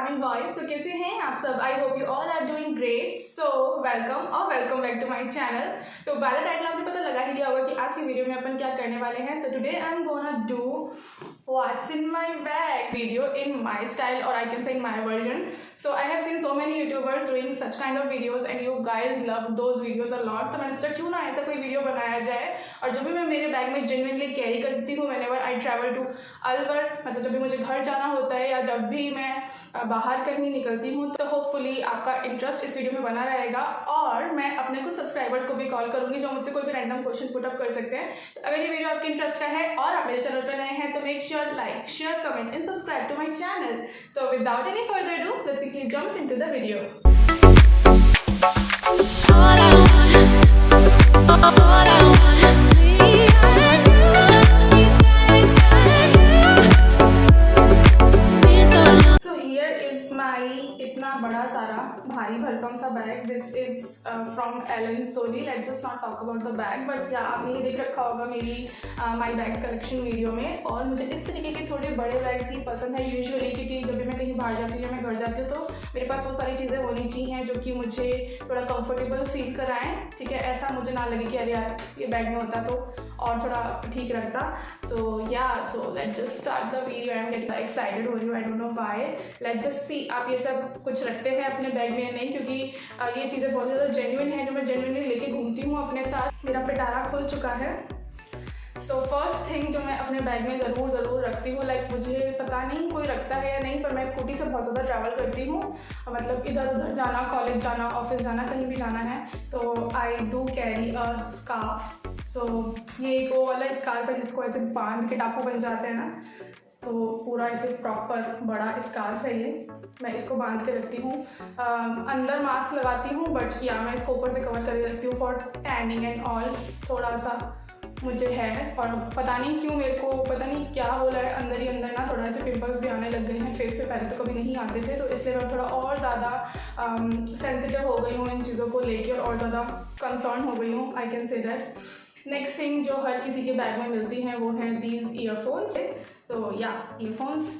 Charming boys. तो कैसे हैं आप सब? I hope you all are doing great. So welcome back to my channel. तो बाय द टाइटल आपने पता लगा ही लिया होगा कि आज की वीडियो में अपन क्या करने वाले हैं। So today I am gonna do what's in my bag video in my style, or I can say in my version. So I have seen so many YouTubers doing such kind of videos and you guys love those videos a lot. तो मैंने सोचा क्यों ना ऐसा कोई video बनाया जाए। और जब भी मैं मेरे बैग में जेन्युइनली कैरी करती हूँ whenever I travel to Alwar, मतलब जब भी मुझे घर जाना होता है या जब भी मैं बाहर कहीं निकलती हूँ, तो होपफुली आपका इंटरेस्ट इस वीडियो में बना रहेगा। और मैं अपने कुछ सब्सक्राइबर्स को भी कॉल करूँगी जो मुझसे कोई भी रैंडम क्वेश्चन पुट अप कर सकते हैं। तो अगर ये वीडियो आपके इंटरेस्ट का है और आप मेरे चैनल पर नए हैं तो make sure like, share, comment and subscribe to my channel. So without any further ado, let's quickly jump into the video. So here is my इतना बड़ा सारा भारी भरकम सा bag. This is from Ellen Soli. Let's just not talk about the bag, but yeah, आपने ये देख रखा होगा मेरी my bags कलेक्शन वीडियो में। और मुझे इस तरीके के थोड़े बड़े बैग्स ही पसंद है यूजुअली, क्योंकि जब भी मैं कहीं बाहर जाती हूँ या मैं घर जाती हूँ तो मेरे पास वो सारी चीज़ें होनी चाहिए जो कि मुझे थोड़ा कंफर्टेबल फील कराएं। ठीक है, ऐसा मुझे ना लगे कि अरे यार ये बैग में होता तो और थोड़ा ठीक रखता। तो या so let's just start the video. I am getting excited हो रही हूँ, I don't know why. Let's just see आप ये सब कुछ रखते हैं अपने बैग में या नहीं, क्योंकि ये चीज़ें बहुत ज़्यादा जेन्युइन है जो मैं जेन्युइनली लेके घूमती हूँ अपने साथ। मेरा पिटारा खुल चुका है। सो फर्स्ट थिंग जो मैं अपने बैग में ज़रूर रखती हूँ, लाइक मुझे पता नहीं कोई रखता है या नहीं, पर मैं स्कूटी से बहुत ज़्यादा ट्रैवल करती हूँ, मतलब इधर उधर जाना, कॉलेज जाना, ऑफिस जाना, कहीं भी जाना है तो I do carry a scarf. So ये एक वो वाला स्कार्फ है जिसको ऐसे बांध के टापू बन जाते हैं ना, तो पूरा ऐसे प्रॉपर बड़ा स्कार्फ है ये। मैं इसको बांध के रखती हूँ, अंदर मास्क लगाती हूँ, बट या मैं इसको ऊपर से कवर करके रखती हूँ फॉर टैनिंग एंड ऑल। थोड़ा सा मुझे है, और पता नहीं क्यों मेरे को पता नहीं क्या हो रहा है अंदर ही अंदर ना, थोड़ा से पिंपल्स भी आने लग गए हैं फेस पे। पहले तो कभी नहीं आते थे, तो इसलिए मैं थोड़ा और ज़्यादा सेंसिटिव हो गई हूँ इन चीज़ों को लेके और ज़्यादा कंसर्न हो गई हूँ, I can say that. Next thing जो हर किसी के बैग में मिलती हैं वो है दीज ईयरफोन्स। तो या ईयरफोन्स।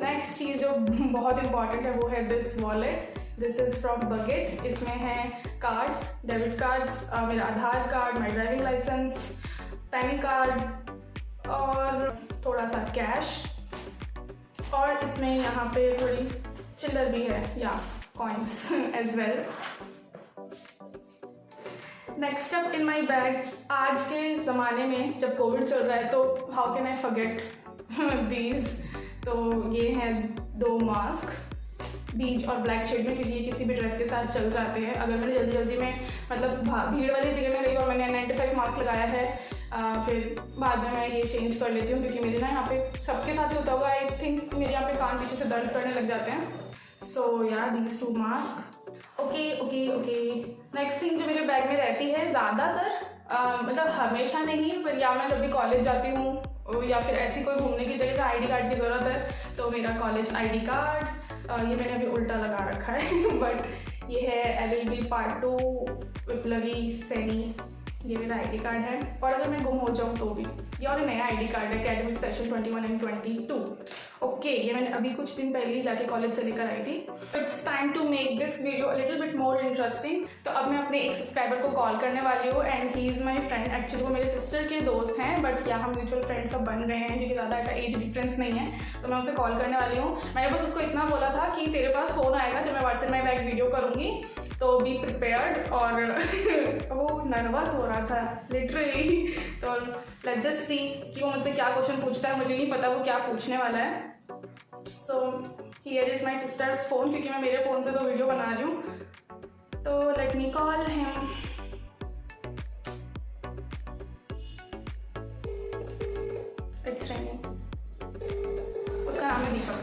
नेक्स्ट चीज़ जो बहुत इंपॉर्टेंट है वो है this wallet. This is from bucket. इसमें है कार्ड्स, डेबिट कार्ड्स, मेरा Aadhaar card, my driving licence, pan card और थोड़ा सा कैश, और इसमें यहाँ पे थोड़ी चिल्लर भी है या coins as well. Next up in my bag, आज के ज़माने में जब कोविड चल रहा है तो how can I forget these. तो ये हैं 2 मास्क, बीच और ब्लैक शेड में, क्योंकि ये किसी भी ड्रेस के साथ चल जाते हैं। अगर मैंने जल्दी में मतलब भीड़ वाली जगह में गई और मैंने 95 मास्क लगाया है, फिर बाद में मैं ये चेंज कर लेती हूँ, क्योंकि मेरे ना यहाँ पे सबके साथ ही होता होगा, आई थिंक मेरे यहाँ पे कान पीछे से दर्द करने लग जाते हैं। सो या these 2 mask. Okay. Next thing जो मेरे बैग में रहती है ज़्यादातर, मतलब हमेशा नहीं, पर या मैं जब भी कॉलेज जाती हूँ या फिर ऐसी कोई घूमने की जगह का आईडी कार्ड की ज़रूरत है, तो मेरा कॉलेज आईडी कार्ड, ये मैंने अभी उल्टा लगा रखा है बट ये है LLB पार्ट 2 विप्लवी सैनी, ये मेरा आईडी कार्ड है। और अगर मैं गुम हो जाऊँ तो भी ये और नया आईडी कार्ड है, एकेडमिक सेशन 21 एंड 22। ओके, ये मैंने अभी कुछ दिन पहले ही जाके कॉलेज से लेकर आई थी। It's time to make this video little bit more interesting. तो अब मैं अपने एक सब्सक्राइबर को कॉल करने वाली हूँ and he is my friend. Actually वो मेरे सिस्टर के दोस्त हैं, बट या हम म्यूचुअल फ्रेंड्स सब बन गए हैं क्योंकि ज़्यादा ऐसा एज डिफरेंस नहीं है। तो मैं उसे कॉल करने वाली हूँ। मैंने बस उसको इतना बोला था कि तेरे पास फ़ोन आएगा जब मैं व्हाट्सएप में बैग वीडियो करूँगी, तो बी प्रिपेयर्ड। और वो नर्वस हो रहा था लिटरली। तो लेट्स जस्ट सी कि वो मुझसे क्या क्वेश्चन पूछता है। मुझे नहीं पता वो क्या पूछने वाला है। So here is my sisters phone, क्योंकि मैं मेरे फ़ोन से तो वीडियो बना रही हूँ। तो let me call him. It's ringing. उसका नाम है दीपक।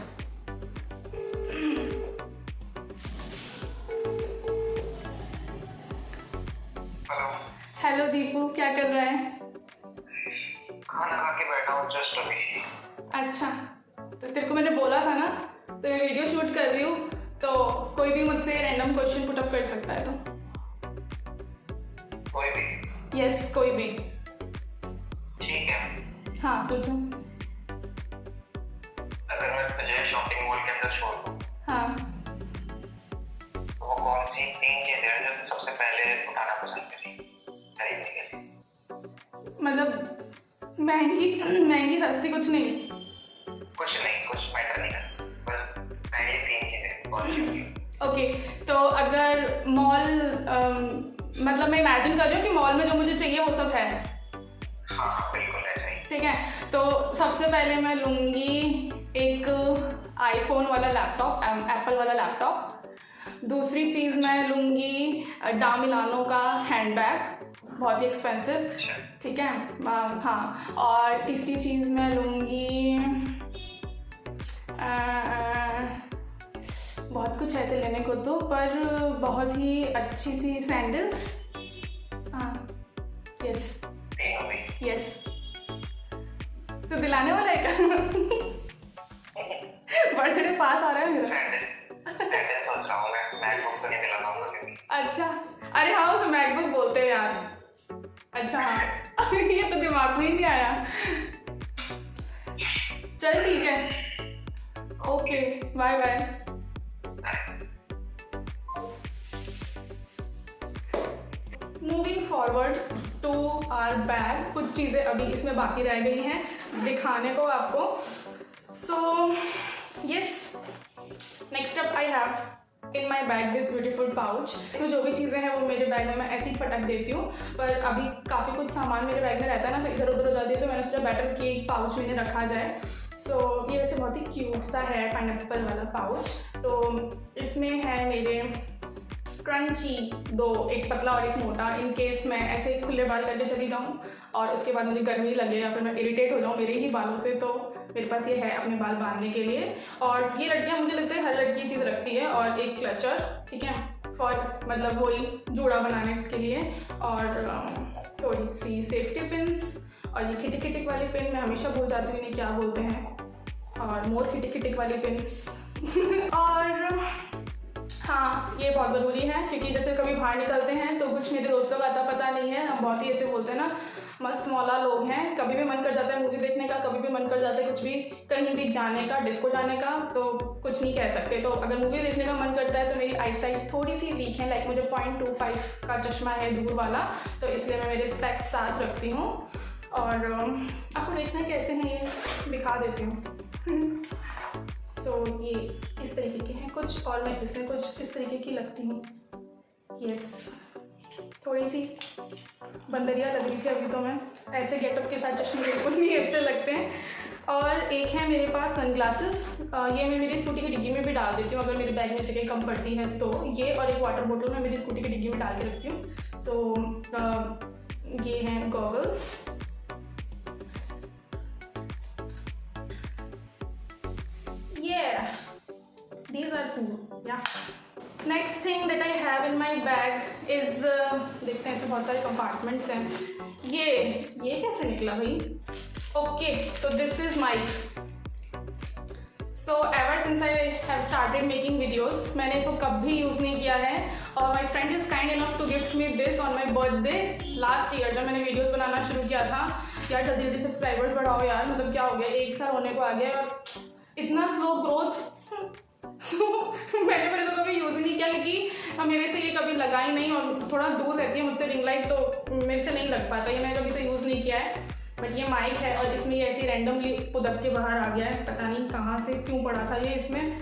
हेलो दीपू, क्या कर रहा है? खाना खा के बैठा हूँ जस्ट अभी। अच्छा, तो तेरे को मैंने बोला था ना, तो मैं वीडियो शूट कर रही हूँ, तो कोई भी मुझसे रैंडम क्वेश्चन पुट अप कर सकता है। तो कोई भी? यस, कोई भी। ठीक है। हाँ, पूछो। अगर मैं तुझे शॉपिंग मॉल के अंदर महंगी महंगी सस्ती कुछ नहीं? कुछ नहीं, कुछ मैटर नहीं करता, बस पहले 3 चीजें बहुत जरूरी है। ओके, तो अगर मॉल मतलब मैं इमेजिन कर रही हूँ कि मॉल में जो मुझे चाहिए वो सब है। हाँ बिल्कुल ऐसा ही। ठीक है, तो सबसे पहले मैं लूँगी एक आईफोन वाला लैपटॉप, एप्पल वाला लैपटॉप। दूसरी चीज़ मैं लूँगी डा मिलानो का हैंडबैग, बहुत ही एक्सपेंसिव। ठीक है, हाँ। और तीसरी चीज़ मैं लूँगी बहुत कुछ ऐसे लेने को तो, पर बहुत ही अच्छी सी सैंडल्स। हाँ, यस यस। तो दिलाने वाला है क्या? बर्थडे पास आ रहा है मेरा। सैंडल सोच रहा हूँ मैं, मैकबुक तो नहीं दिलाना होगा क्योंकि। अच्छा, अरे हाँ उसे मैकबुक बोलते हैं यार। अच्छा हाँ ये तो दिमाग में ही नहीं आया। चल ठीक है, okay bye bye. Moving forward to our bag, कुछ चीज़ें अभी इसमें बाकी रह गई हैं दिखाने को आपको। So yes, next up I have in my bag this beautiful pouch. इसमें जो भी चीज़ें हैं वो मेरे बैग में मैं ऐसे ही पटक देती हूँ, पर अभी काफ़ी कुछ सामान मेरे बैग में रहता है ना, तो इधर उधर हो जाती है, तो मैंने सोचा बेटर कि एक पाउच में रखा जाए। सो ये वैसे बहुत ही क्यूट सा है पाइनएप्पल वाला पाउच। तो इसमें है मेरे क्रंची दो, एक पतला और एक मोटा, इन केस मैं ऐसे खुले बाल करके चली जाऊँ और उसके बाद मुझे गर्मी लगे या फिर मैं इरिटेट हो जाऊँ मेरे ही बालों से, तो मेरे पास ये है अपने बाल बांधने के लिए। और ये लड़कियाँ, मुझे लगता है हर लड़की ये चीज़ रखती है। और एक क्लचर, ठीक है, फॉर मतलब वही जूड़ा बनाने के लिए। और थोड़ी सी सेफ्टी पिन्स, और ये खिटिक खिटिक वाली पिन मैं हमेशा भूल जाती हूँ इन्हें क्या बोलते हैं, और मोर खिटिक खिटिक वाली पिन्स। और हाँ, ये बहुत ज़रूरी है क्योंकि जैसे कभी बाहर निकलते हैं तो कुछ मेरे दोस्तों का आता पता नहीं है, हम बहुत ही ऐसे बोलते हैं ना, मस्त मौला लोग हैं। कभी भी मन कर जाता है मूवी देखने का, कभी भी मन कर जाता है कुछ भी कहीं भी जाने का, डिस्को जाने का, तो कुछ नहीं कह सकते। तो अगर मूवी देखने का मन करता है तो मेरी आई साइट थोड़ी सी वीक है, लाइक मुझे 0.25 का चश्मा है दूर वाला, तो इसलिए मैं मेरे स्पेक्स साथ रखती हूँ। और आपको देखना कैसे हैं ये दिखा देती हूँ। सो ये इस तरीके के हैं कुछ, और मैं इसमें कुछ इस तरीके की लगती हूँ। यस, थोड़ी सी बंदरिया लग रही थी अभी तो मैं, ऐसे गेटअप के साथ चश्मे बिल्कुल नहीं अच्छे लगते हैं। और एक है मेरे पास सनग्लासेस, ये मैं मेरी स्कूटी की डिग्गी में भी डाल देती हूँ अगर मेरे बैग में जगह कम पड़ती है तो। ये और एक वाटर बोतल मैं मेरी स्कूटी की डिग्गी में डाल के रखती हूँ। सो ये हैं goggles. Yeah, these are cool. Yeah. Next thing that I have in my bag is देखते हैं, तो बहुत सारे कंपार्टमेंट्स हैं। ये कैसे निकला भाई? ओके, तो this is mic. So ever since I have started making videos, मैंने इसको कभी यूज़ नहीं किया है, और my friend is kind enough to gift me this on my birthday last year, जब मैंने वीडियोस बनाना शुरू किया था। यार जल्दी जल्दी सब्सक्राइबर्स बढ़ाओ यार, मतलब क्या हो गया, 1 साल होने को आ गया और इतना स्लो ग्रोथ। मैंने इसको कभी यूज़ ही नहीं किया क्योंकि मेरे से ये कभी लगा ही नहीं, और थोड़ा दूर रहती है मुझसे रिंग लाइट, तो मेरे से नहीं लग पाता, ये मैंने कभी से यूज़ नहीं किया है। बट ये माइक है और इसमें ये ऐसे रैंडमली पुदक के बाहर आ गया है, पता नहीं कहाँ से क्यों पड़ा था ये इसमें।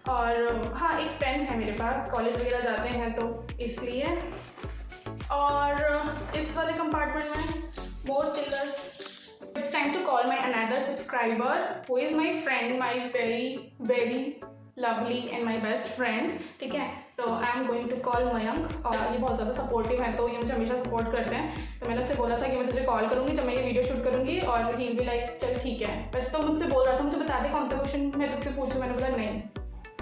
और हाँ, एक पेन है मेरे पास, कॉलेज वगैरह जाते हैं तो इसलिए। और इस वाले कंपार्टमेंट में मोर chillers. It's time to call my another subscriber who is my friend, my very lovely and my best friend, ठीक है। तो I am going to call Mayank, और ये बहुत ज़्यादा सपोर्टिव है, तो ये मुझे हमेशा सपोर्ट करते हैं। तो मैंने उससे बोला था कि मैं तुझे कॉल करूँगी जब मैं ये वीडियो शूट करूँगी, और ही भी लाइक चल ठीक है। वैसे तो मुझसे बोल रहा था मुझे बता दे कौन सा क्वेश्चन मैं तुझसे पूछूँ, मैंने बोला नहीं,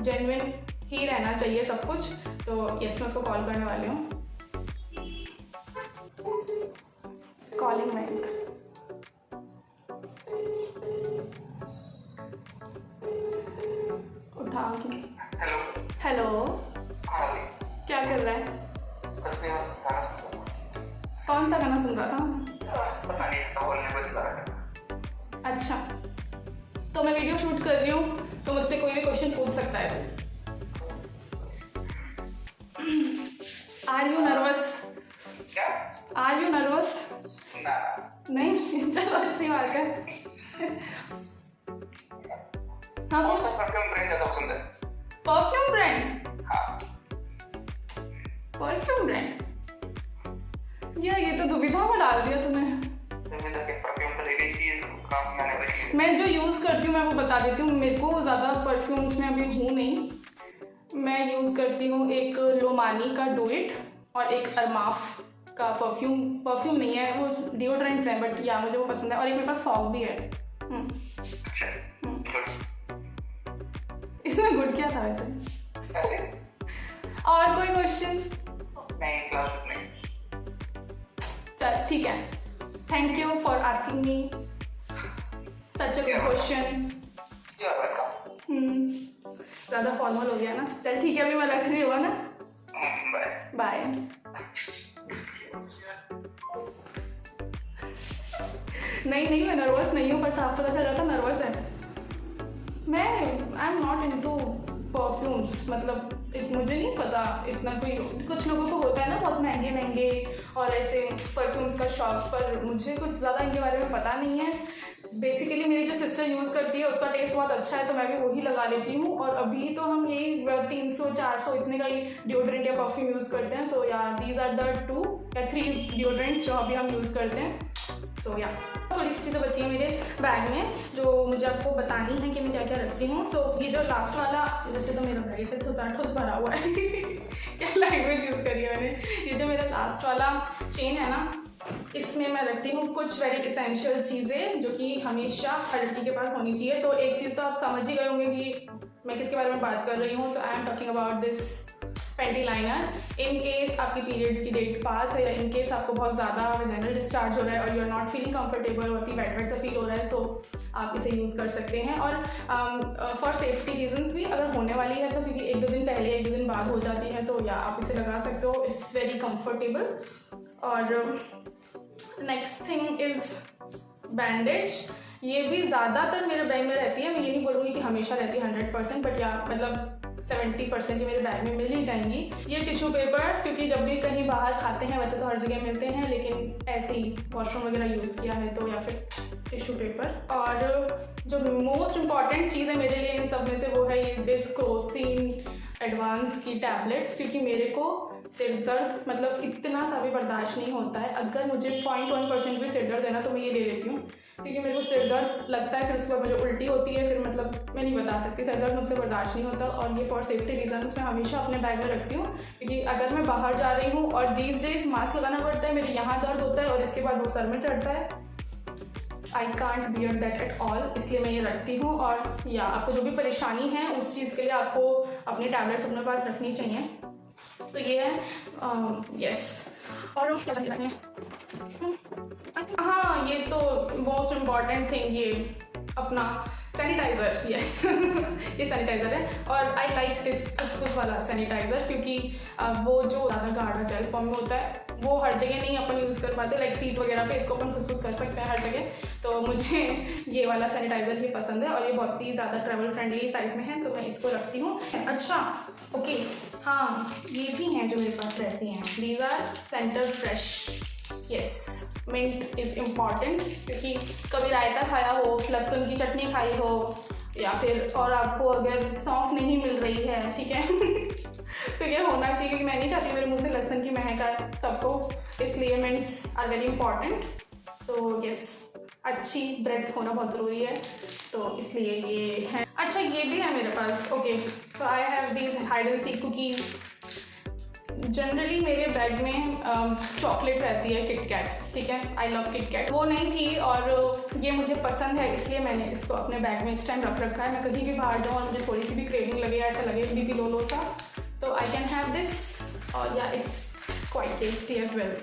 जेन्युइन ही रहना चाहिए सब कुछ। तो यस, मैं उसको कॉल करने वाली हूँ। कॉलिंग मयंक। उठाओ कि हेलो। हेलो, हाँ क्या कर रहा है? कुछ नहीं, बस गाना सुन रहा था। कौन सा गाना सुन रहा था? पता नहीं, तो बोलने बस लगा। अच्छा, तो मैं वीडियो शूट कर रही हूँ तो मुझसे कोई भी क्वेश्चन पूछ सकता है। Are you nervous? क्या? Are you nervous? ना। नहीं, चलो अच्छी बात है। है। हाँ कौन सा परफ्यूम ब्रांड ज्यादा पसंद है? परफ्यूम ब्रांड, हाँ, परफ्यूम ब्रांड यार ये तो दुविधा में डाल दिया तूने। परफ्यूम से रिलेटेड चीज काम मैंने बस मैं जो यूज़ करती हूँ मैं वो बता देती हूँ। मेरे को ज़्यादा परफ्यूम्स में अभी हूँ नहीं। मैं यूज़ करती हूँ एक लोमानी का डू इट और एक अरमाफ का परफ्यूम नहीं है, वो डिओड्रेंट्स हैं, बट या मुझे वो पसंद है। और एक मेरे पास फॉग भी है। अच्छा इसमें गुड क्या था वैसे? ऐसे और कोई क्वेश्चन? नहीं, क्लास में चल ठीक है, thank you for asking me such a good question. ज़्यादा फॉर्मल हो गया ना। चल ठीक है, अभी मैं रख रही हूँ ना। बाय। नहीं मैं नर्वस नहीं हूँ, पर साफ पता चल रहा था नर्वस है। मैं I am not into perfumes, मतलब मुझे नहीं पता इतना। कुछ लोगों को होता है ना बहुत महंगे और ऐसे परफ्यूम्स का शौक, पर मुझे कुछ ज़्यादा इनके बारे में पता नहीं है। बेसिकली मेरी जो सिस्टर यूज़ करती है उसका टेस्ट बहुत अच्छा है, तो मैं भी वही लगा लेती हूँ। और अभी तो हम यही 300-400 इतने का ही डिओड्रेंट या परफ्यूम यूज़ करते हैं। सो या दीज आर द 2 या 3 डिओड्रेंट्स जो अभी हम यूज़ करते हैं। सो या थोड़ी सी चीज़ें बची हैं मेरे बैग में जो मुझे आपको बतानी है कि मैं क्या क्या रखती हूँ। सो ये जो लास्ट वाला, जैसे तो मेरा बैग से ठुस भरा हुआ है क्या लैंग्वेज यूज़ करी है मैंने। ये जो मेरा लास्ट वाला चेन है ना, इसमें मैं रखती हूँ कुछ वेरी इसेंशियल चीज़ें जो कि हमेशा हर लड़की के पास होनी चाहिए। तो एक चीज़ तो आप समझ ही गए होंगे कि मैं किसके बारे में बात कर रही हूँ। So I am talking about this panty liner. In case आपकी पीरियड्स की डेट पास है या इन केस आपको बहुत ज़्यादा वेजाइनल डिस्चार्ज हो रहा है और you are not feeling comfortable, बहुत ही वेट सा फील हो रहा है, तो आप इसे यूज़ कर सकते हैं। और फॉर सेफ्टी रीजंस भी, अगर होने वाली है तो, क्योंकि 1-2 दिन पहले 1-2 दिन बाद हो जाती है, तो या आप इसे लगा सकते हो। It's very comfortable. और नेक्स्ट थिंग इज़ बैंडेज। ये भी ज़्यादातर मेरे बैग में रहती है। मैं ये नहीं बोलूँगी कि हमेशा रहती है 100%, बट या मतलब 70% ही मेरे बैग में मिल ही जाएंगी। ये टिश्यू पेपर्स, क्योंकि जब भी कहीं बाहर खाते हैं, वैसे तो हर जगह मिलते हैं, लेकिन ऐसे ही वॉशरूम वगैरह यूज़ किया है तो, या फिर टिश्यू पेपर। और जो मोस्ट इम्पॉर्टेंट चीज़ है मेरे लिए इन सब में से, वो है ये दिस क्रोसिन एडवांस की टैबलेट्स, क्योंकि मेरे को सिर दर्द मतलब इतना सा भी बर्दाश्त नहीं होता है। अगर मुझे 0.1% भी सिर दर्द है ना, तो मैं ये ले लेती हूँ, क्योंकि मेरे को सिर दर्द लगता है, फिर उसके बाद मुझे उल्टी होती है, फिर मतलब मैं नहीं बता सकती, सिर दर्द मुझसे बर्दाश्त नहीं होता। और ये फॉर सेफ्टी रीजंस मैं हमेशा अपने बैग में रखती हूँ, क्योंकि अगर मैं बाहर जा रही हूँ और दीज डेज मास्क लगाना पड़ता है, मेरे यहाँ दर्द होता है और इसके बाद वो सर में चढ़ता है। I can't bear that at all, इसलिए मैं ये रखती हूँ। और या आपको जो भी परेशानी है उस चीज़ के लिए आपको अपनी टैबलेट्स अपने पास रखनी चाहिए। तो ये है यस। और क्या चाहिए रखने? हाँ, ये तो मोस्ट इम्पॉर्टेंट थिंग, ये अपना सैनिटाइज़र। यस ये सैनिटाइज़र है। और आई लाइक दिस खुशबू वाला सैनिटाइज़र, क्योंकि वो जो ज़्यादा गाढ़ा जेल फॉर्म में होता है वो हर जगह नहीं अपन यूज़ कर पाते, लाइक सीट वगैरह पे इसको अपन खुशबू कर सकते हैं हर जगह। तो मुझे ये वाला सैनिटाइज़र ही पसंद है और ये बहुत ही ज़्यादा ट्रैवल फ्रेंडली साइज़ में है, तो मैं इसको रखती हूँ। अच्छा ओके, हाँ ये भी हैं जो मेरे पास रहती हैं। These are Center Fresh. Yes, mint is important, क्योंकि कभी रायता खाया हो, लहसुन की चटनी खाई हो, या फिर और आपको अगर सौंफ नहीं मिल रही है, ठीक है तो ये होना चाहिए, क्योंकि मैं नहीं चाहती मेरे मुंह से लहसुन की महक आए सबको, इसलिए मिंट्स आर वेरी इंपॉर्टेंट। तो यस, अच्छी ब्रेथ होना बहुत ज़रूरी है, तो इसलिए ये है। अच्छा ये भी है मेरे पास। ओके, तो आई have these hide and seek cookies. Generally मेरे बैग में चॉकलेट रहती है, किटकैट, ठीक है, आई लव किटकैट। वो नहीं थी और ये मुझे पसंद है, इसलिए मैंने इसको अपने बैग में इस टाइम रख रखा है। मैं कहीं भी बाहर जाऊँ और मुझे थोड़ी सी भी क्रेविंग लगे, ऐसा लगे बीपी लो सा, तो आई कैन हैव दिस। और या it's quite tasty as well.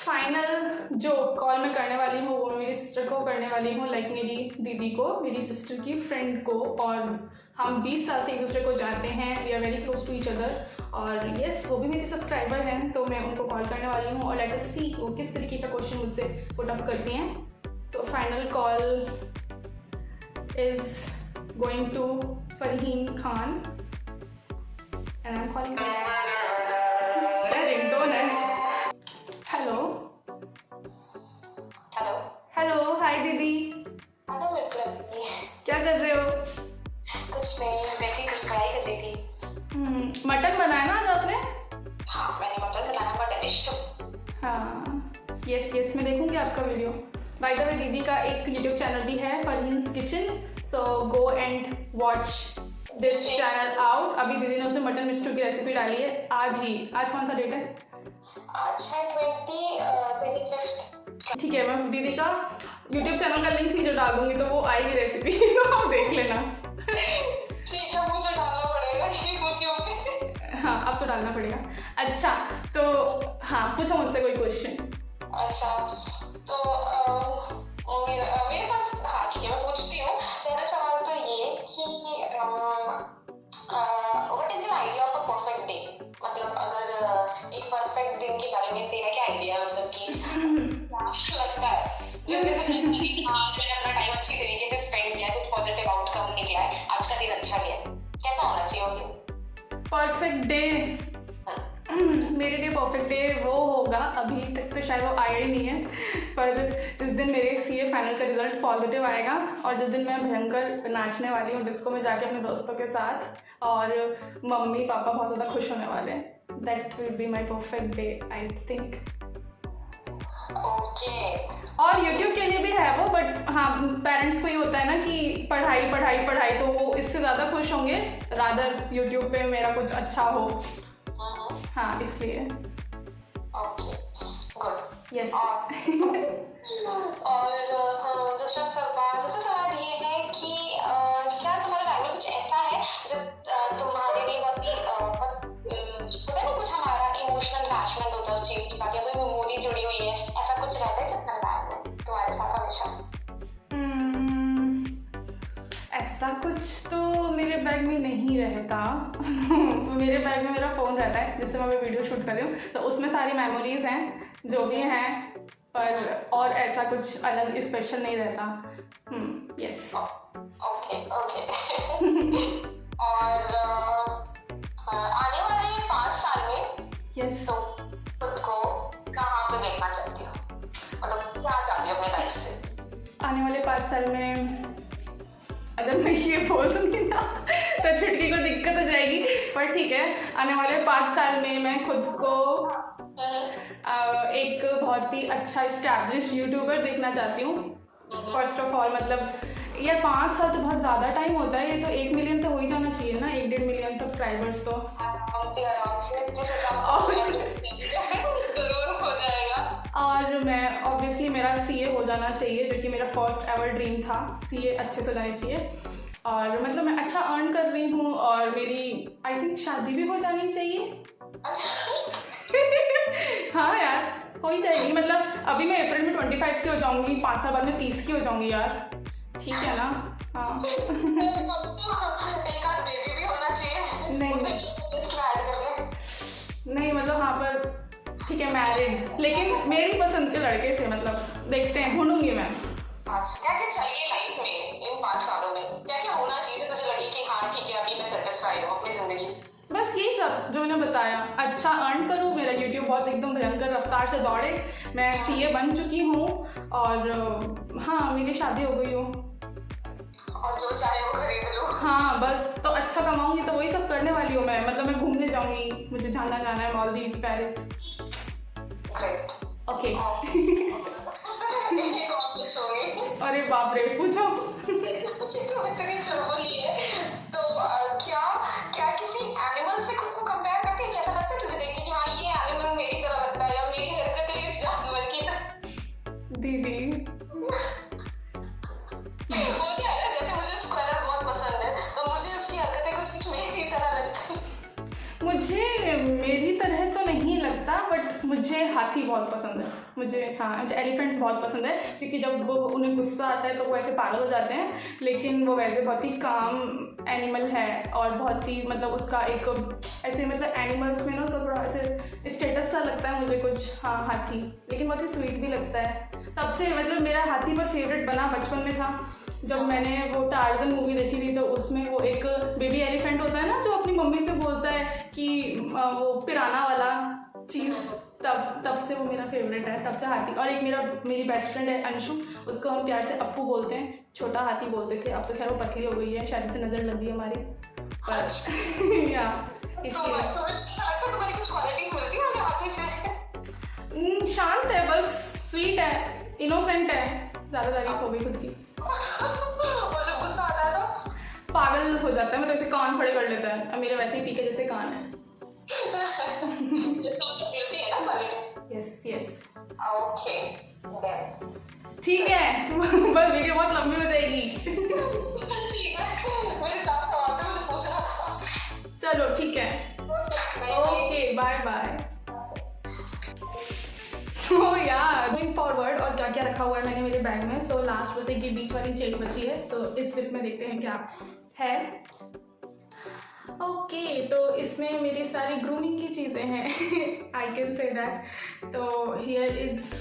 Final जो कॉल मैं करने वाली हूँ वो मेरी सिस्टर को करने वाली हूँ, लाइक मेरी दीदी को, मेरी सिस्टर की फ्रेंड को। और हम 20 साल से एक दूसरे को जानते हैं, we are very close to each other. और यस, वो भी मेरी सब्सक्राइबर हैं, तो मैं उनको कॉल करने वाली हूँ और लेट अस सी वो किस तरीके का क्वेश्चन मुझसे पुट अप करती हैं। So final call is going to Farheen Khan and I am calling. क्या रिंगटोन है? हेलो हेलो हेलो, हाय दीदी, आता मतलब क्या कर रहे हो? कुछ नहीं, बैठी कुछ पढ़ाई कर रही थी। मटन बनाया ना आज आपने? हाँ, मैंने मटन बनाना बड़ा डिलिशियस। हाँ, यस मैं देखूंगी आपका वीडियो। बाय द वे दीदी का एक यूट्यूब चैनल भी है, Farheen's kitchen, so go and watch this channel out. अभी दीदी ने उसमें मटन मिस्टू की रेसिपी डाली है आज कौन सा डेट है? आज है 25th। ठीक है, मैं दीदी का यूट्यूब चैनल का लिंक नीचे डाल दूंगी तो वो आएगी रेसिपी तो आप देख लेना। ठीक है, मुझे डालना पड़ेगा यूट्यूब पे। हाँ, अब तो डालना पड़ेगा। अच्छा तो हाँ, पूछो मुझसे कोई क्वेश्चन। अच्छा, तो मेरे पास, हाँ ठीक है, मैं पूछती हूँ। मेरा सवाल तो ये कि what is your idea of a perfect day? मतलब अगर एक परफेक्ट दिन के बारे में तेरा क्या आइडिया है? मतलब कि क्या लगता है जैसे कुछ आज मैंने अपना टाइम अच्छी तरीके से स्पेंड किया, कुछ पॉजिटिव आउटकम निकला है, आज का दिन अच्छा गया, कैसा होना चाहिए वो दिन? परफेक्ट डे, मेरे लिए परफेक्ट डे वो होगा, अभी तक तो शायद वो आया ही नहीं है, पर जिस दिन मेरे CA फाइनल का रिजल्ट पॉजिटिव आएगा और जिस दिन मैं भयंकर नाचने वाली हूँ डिस्को में जाके अपने दोस्तों के साथ, और मम्मी पापा बहुत ज़्यादा खुश होने वाले हैं, that will be my perfect day I think. Okay. और YouTube के लिए भी है वो, बट हाँ, पेरेंट्स को ही होता है ना कि पढ़ाई पढ़ाई पढ़ाई, तो वो इससे ज़्यादा खुश होंगे रादर YouTube पे मेरा कुछ अच्छा हो। हाँ, इसलिए। Okay, good. यस। और दूसरा सवाल ये है कि क्या तुम्हारे लाइफ में कुछ ऐसा है जब तुम्हारे लिए बहुत ही होता है ना, कुछ हमारा इमोशनल अटैचमेंट होता है उस चीज के साथ, या कोई मेमोरी जुड़ी हुई है, ऐसा कुछ रहता है क्या तुम्हारे लाइफ में तुम्हारे साथ हमेशा? ऐसा कुछ तो मेरे बैग में नहीं रहता। मेरे बैग में मेरा फ़ोन रहता है जिससे मैं वीडियो शूट कर रही हूँ, तो उसमें सारी मेमोरीज हैं जो भी हैं, पर और ऐसा कुछ अलग स्पेशल नहीं रहता। यस। ओके। और आने वाले 5 साल में यस, तो खुद को कहाँ पे देखना चाहती हो? मतलब क्या चाहती हो अपने लाइफ से? आने वाले 5 साल में अगर मैं ये बोल दूँगी ना तो छुटकी को दिक्कत हो जाएगी, पर ठीक है, आने वाले 5 साल में मैं खुद को एक बहुत ही अच्छा इस्टेब्लिश यूट्यूबर देखना चाहती हूँ। फर्स्ट ऑफ ऑल, मतलब यार 5 साल तो बहुत ज़्यादा टाइम होता है, ये तो 1 मिलियन तो हो ही जाना चाहिए ना, 1-1.5 मिलियन सब्सक्राइबर्स तो आराम से जरूर हो जाएगा। और मैं ऑब्वियसली मेरा CA हो जाना चाहिए, जो कि मेरा फर्स्ट एवर ड्रीम था, CA अच्छे से जाना चाहिए। और मतलब मैं अच्छा अर्न कर रही हूँ और मेरी आई थिंक शादी भी हो जानी चाहिए। हाँ यार, हो ही जाएगी, मतलब अभी मैं अप्रैल में 25 की हो जाऊंगी, 5 साल बाद में 30 की हो जाऊंगी यार, ठीक है ना? हाँ। एक आध बेबी भी होना चाहिए। नहीं मतलब हाँ, पर ठीक है, मैरिड, लेकिन मेरी पसंद के लड़के से, मतलब देखते हैं, ढूंढूंगी मैं। क्या क्या चाहिए लाइफ में इन 5 सालों में? क्या क्या होना चाहिए तुझे लगे कि हाँ ठीक है, अभी मैं सेटिस्फाइड हूँ अपनी जिंदगी? बस यही सब जो मैंने बताया, अच्छा अर्न करूँ, मेरा यूट्यूब बहुत एकदम भयंकर रफ्तार से दौड़े, मैं CA बन चुकी हूँ, और हाँ, मेरी शादी हो गई हो, और जो चाहे वो खरीद लो। हाँ बस, तो अच्छा कमाऊंगी तो वही सब करने वाली हूँ मैं, मतलब मैं घूमने जाऊंगी, मुझे जाना है मालदीव्स, पेरिस। ओके। अरे बाप रे, पूछो। तो इतनी चुलबुली है, तो क्या किसी एनिमल से खुद को कंपेयर करती है? कैसा लगता है तुझे देख के कि हाँ ये एनिमल मेरी तरह लगता है, या मेरी हरकतें इस जानवर की तरह? दीदी होता है ना, जैसे मुझे स्क्वायर बहुत पसंद है, तो मुझे उसकी हरकतें कुछ मेरी तरह लगती है। मुझे मेरी तरह तो नहीं लगता, बट मुझे हाथी बहुत पसंद है, मुझे एलिफेंट्स बहुत पसंद है, क्योंकि जब वो उन्हें गुस्सा आता है तो वो ऐसे पागल हो जाते हैं, लेकिन वो वैसे बहुत ही काम एनिमल है, और बहुत ही मतलब उसका एक ऐसे, मतलब एनिमल्स में ना उसका थोड़ा ऐसे स्टेटस सा लगता है मुझे कुछ, हाँ हाथी, लेकिन बहुत ही स्वीट भी लगता है। सबसे मतलब मेरा हाथी पर फेवरेट बना बचपन में था, जब मैंने वो टार्जन मूवी देखी थी, तो उसमें वो एक बेबी एलिफेंट होता है ना, जो अपनी मम्मी से बोलता है कि वो पिराना वाला, चीज़, तब से वो मेरा फेवरेट है, तब से हाथी। और एक मेरी बेस्ट फ्रेंड है अंशु, उसको हम प्यार से अप्पू बोलते हैं, छोटा हाथी बोलते थे, अब तो खैर वो पतली हो गई है, शायद से नज़र लग गई हमारी पर या तुम्हारी कुछ क्वालिटीज मिलती है हाथी से? शांत है, बस स्वीट है, इनोसेंट है, ज़्यादा तारीफ हो गई खुद की। और जब गुस्सा आता है तो पागल हो जाता है, मतलब इसे कान खड़े कर लेता है। अब मेरे वैसे ही पीके जैसे कान है। यस यस ओके ठीक है बस वीडियो बहुत लंबी हो जाएगी। ठीक है, मेरे चार सवाल थे, मुझे पूछना था। चलो ठीक है, ओके बाय बाय। सो यार गोइंग फॉरवर्ड, और क्या क्या रखा हुआ है मैंने मेरे बैग में। सो लास्ट बस एक ये बीच वाली चेन बची है, तो इस जिप में देखते हैं क्या है। ओके तो इसमें मेरी सारी ग्रूमिंग की चीज़ें हैं, आई कैन से दैट। तो here is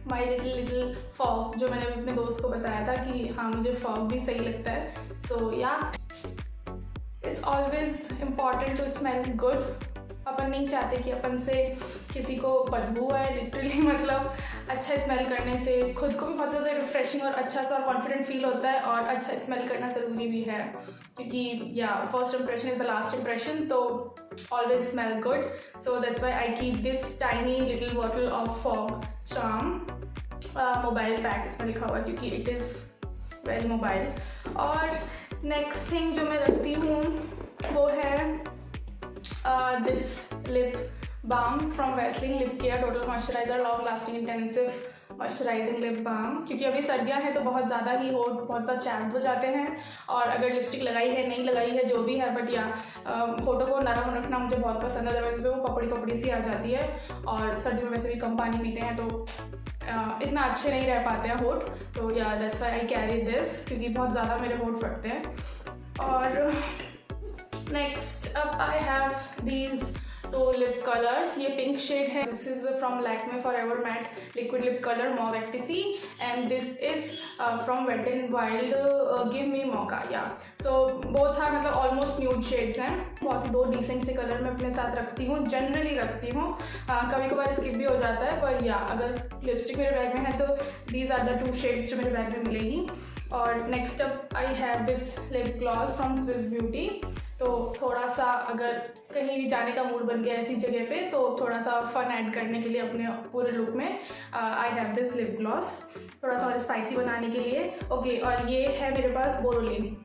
my little fog, जो मैंने अपने दोस्त को बताया था कि हाँ मुझे फॉग भी सही लगता है। So yeah it's always important to smell good. अपन नहीं चाहते कि अपन से किसी को बदबू आए, लिटरली मतलब अच्छा स्मेल करने से खुद को भी बहुत ज़्यादा रिफ्रेशिंग और अच्छा सा कॉन्फिडेंट फील होता है, और अच्छा स्मेल करना ज़रूरी भी है, क्योंकि yeah first impression is the last impression. तो always smell good, so that's why I keep this tiny little bottle of Fogg charm mobile pack, इसमें लिखा हुआ है क्योंकि इट इज़ वेरी मोबाइल। और नेक्स्ट थिंग जो मैं रखती हूँ वो है this lip balm from Vaseline lip care total moisturiser long lasting intensive moisturising lip balm, क्योंकि अभी सर्दियां हैं तो बहुत ज़्यादा ही होठ बहुत ज़्यादा चैप्ड हो जाते हैं, और अगर लिपस्टिक लगाई है नहीं लगाई है जो भी है, बट या होठों को नरम रखना मुझे बहुत पसंद है, अदरवाइज वो पपड़ी सी आ जाती है, और सर्दियों में वैसे भी कम पानी पीते हैं तो इतना अच्छे नहीं रह पाते हैं होठ। तो या that's why I carry this, क्योंकि बहुत ज़्यादा मेरे होठ फटते हैं। और नेक्स्ट अब I have these two lip colours, ये पिंक शेड है, this is from Lakme forever matte liquid lip colour mauve ecstasy, and this is from wet and wild give me mocha. Yeah so both are मतलब almost nude shades हैं, बहुत ही दो decent से colour मैं अपने साथ रखती हूँ, जनरली रखती हूँ, कभी कभार स्किप भी हो जाता है, पर या अगर लिपस्टिक मेरे बैग में है तो these are the two shades जो मेरे बैग में मिलेगी। और next up I have this lip gloss from Swiss Beauty, तो थोड़ा सा अगर कहीं भी जाने का मूड बन गया ऐसी जगह पे तो थोड़ा सा फन ऐड करने के लिए अपने पूरे लुक में आई हैव दिस लिप ग्लॉस, थोड़ा सा और स्पाइसी बनाने के लिए। ओके और ये है मेरे पास बोरोलिन।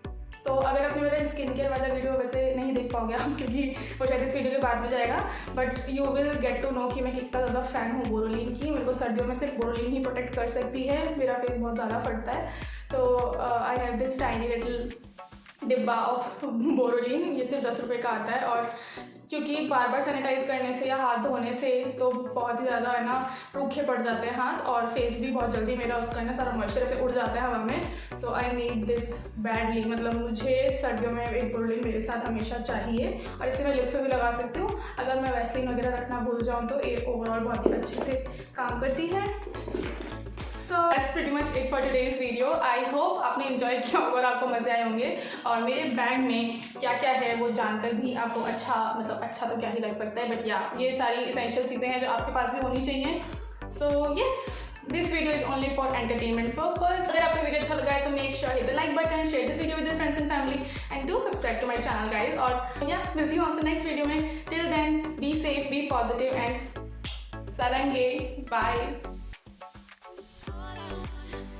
तो अगर आपने मेरा स्किन केयर वाला वीडियो वैसे नहीं देख पाओगे आप, क्योंकि वो शायद इस वीडियो के बाद में जाएगा, but you will get to know कि मैं कितना ज़्यादा फ़ैन हूँ बोरोलिन की। मेरे को सर्दियों में सिर्फ बोरोलिन ही प्रोटेक्ट कर सकती है, मेरा फेस बहुत ज़्यादा फटता है। तो आई हैव दिस टाइनी लिटिल डिब्बा ऑफ बोरोलिन, ये सिर्फ 10 रुपये का आता है, और क्योंकि बार बार सैनिटाइज करने से या हाथ धोने से तो बहुत ही ज़्यादा है ना रूखे पड़ जाते हैं हाथ, और फेस भी बहुत जल्दी मेरा उसका है ना सारा मॉइस्चर से उड़ जाता है हवा में। सो आई नीड दिस बैडली, मतलब मुझे सर्दियों में एक बोरोलिन मेरे साथ हमेशा चाहिए, और इसे मैं लिप्स पे भी लगा सकती हूँ। अगर मैं वैसलीन वगैरह रखना भूल जाऊँ तो ये ओवरऑल बहुत ही अच्छे से काम करती है। So that's pretty much it for today's video. I hope आपने एंजॉय किया होगा और आपको मज़े आए होंगे, और मेरे बैग में क्या क्या है वो जानकर भी आपको अच्छा, मतलब अच्छा तो क्या ही लग सकता है, बट या ये सारी इसेंशियल चीज़ें हैं जो आपके पास भी होनी चाहिए। So yes, this video is only for entertainment purpose. अगर आपको वीडियो अच्छा लगा है तो make sure hit the like button, share this video with your friends and family, and do subscribe to my channel guys. और yeah मिलती हूँ आपसे नेक्स्ट वीडियो में। Till then be safe, be positive and सारंगे, bye.